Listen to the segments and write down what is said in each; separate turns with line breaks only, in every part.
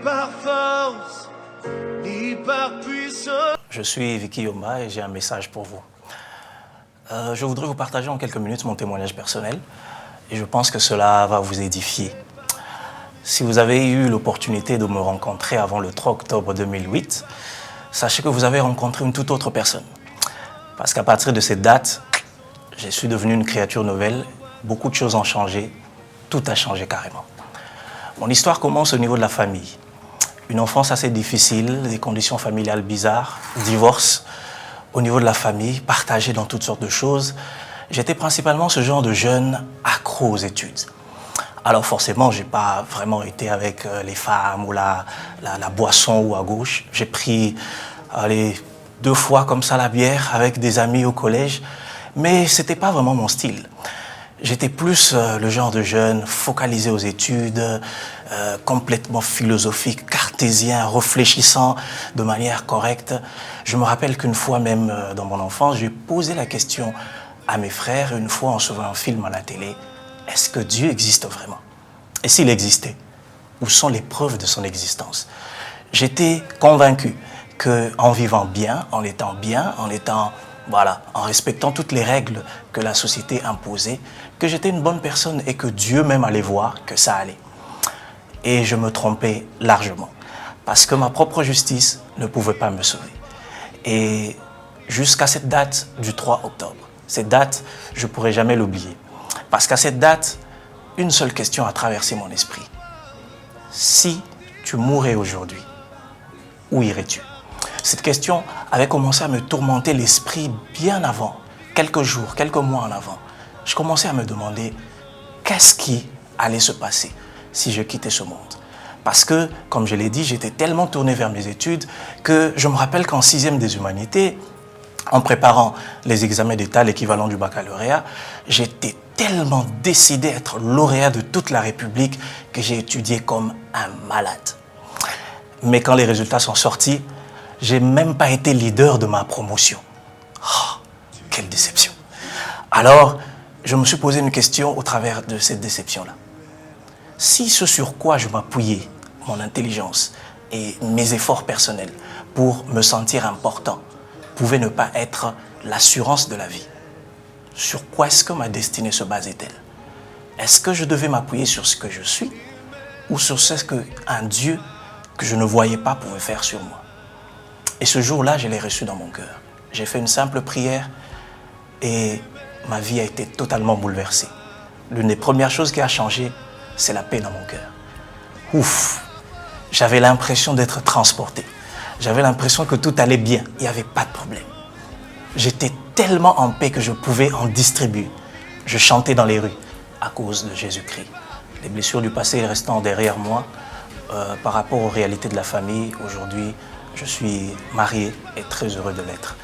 par force, ni par puissance.
Je suis Vicky Yoma et j'ai un message pour vous. Je voudrais vous partager en quelques minutes mon témoignage personnel et je pense que cela va vous édifier. Si vous avez eu l'opportunité de me rencontrer avant le 3 octobre 2008, sachez que vous avez rencontré une toute autre personne. Parce qu'à partir de cette date, je suis devenu une créature nouvelle, beaucoup de choses ont changé, tout a changé carrément. Mon histoire commence au niveau de la famille. Une enfance assez difficile, des conditions familiales bizarres, divorce. Au niveau de la famille, partagé dans toutes sortes de choses. J'étais principalement ce genre de jeune accro aux études. Alors forcément, je n'ai pas vraiment été avec les femmes ou la boisson ou à gauche. J'ai pris 2 fois comme ça la bière avec des amis au collège, mais ce n'était pas vraiment mon style. J'étais plus le genre de jeune focalisé aux études, complètement philosophique, cartésien, réfléchissant de manière correcte. Je me rappelle qu'une fois même dans mon enfance, j'ai posé la question à mes frères, une fois en se voyant un film à la télé, est-ce que Dieu existe vraiment? Et s'il existait, où sont les preuves de son existence? J'étais convaincu qu'en vivant bien, en étant en respectant toutes les règles que la société imposait, que j'étais une bonne personne et que Dieu même allait voir que ça allait. Et je me trompais largement, parce que ma propre justice ne pouvait pas me sauver. Et jusqu'à cette date du 3 octobre, cette date, je ne pourrai jamais l'oublier. Parce qu'à cette date, une seule question a traversé mon esprit. Si tu mourais aujourd'hui, où irais-tu? Cette question avait commencé à me tourmenter l'esprit bien avant, quelques jours, quelques mois en avant. Je commençais à me demander qu'est-ce qui allait se passer si je quittais ce monde. Parce que, comme je l'ai dit, j'étais tellement tourné vers mes études que je me rappelle qu'en 6e des humanités, en préparant les examens d'État, l'équivalent du baccalauréat, j'étais tellement décidé à être lauréat de toute la République que j'ai étudié comme un malade. Mais quand les résultats sont sortis, j'ai même pas été leader de ma promotion. Oh, quelle déception. Alors, je me suis posé une question au travers de cette déception-là. Si ce sur quoi je m'appuyais, mon intelligence et mes efforts personnels pour me sentir important, pouvait ne pas être l'assurance de la vie, sur quoi est-ce que ma destinée se basait-elle? Est-ce que je devais m'appuyer sur ce que je suis ou sur ce qu'un Dieu que je ne voyais pas pouvait faire sur moi? Et ce jour-là, je l'ai reçu dans mon cœur. J'ai fait une simple prière et ma vie a été totalement bouleversée. L'une des premières choses qui a changé, c'est la paix dans mon cœur. Ouf! J'avais l'impression d'être transporté. J'avais l'impression que tout allait bien. Il n'y avait pas de problème. J'étais tellement en paix que je pouvais en distribuer. Je chantais dans les rues à cause de Jésus-Christ. Les blessures du passé restant derrière moi, par rapport aux réalités de la famille, aujourd'hui, je suis marié et très heureux de l'être.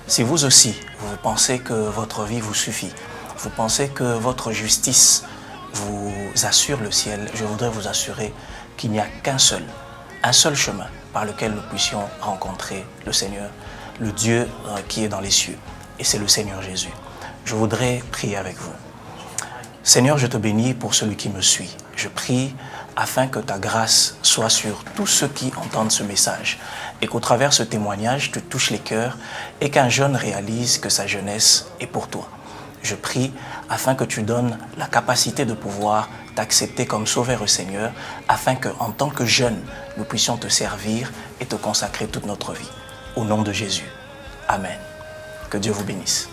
Si vous aussi, vous pensez que votre vie vous suffit, vous pensez que votre justice vous assure le ciel, je voudrais vous assurer qu'il n'y a un seul chemin par lequel nous puissions rencontrer le Seigneur, le Dieu qui est dans les cieux, et c'est le Seigneur Jésus. Je voudrais prier avec vous. Seigneur, je te bénis pour celui qui me suit. Je prie afin que ta grâce soit sur tous ceux qui entendent ce message et qu'au travers de ce témoignage, tu touches les cœurs et qu'un jeune réalise que sa jeunesse est pour toi. Je prie afin que tu donnes la capacité de pouvoir t'accepter comme sauveur et Seigneur, afin qu'en tant que jeunes, nous puissions te servir et te consacrer toute notre vie. Au nom de Jésus. Amen. Que Dieu vous bénisse.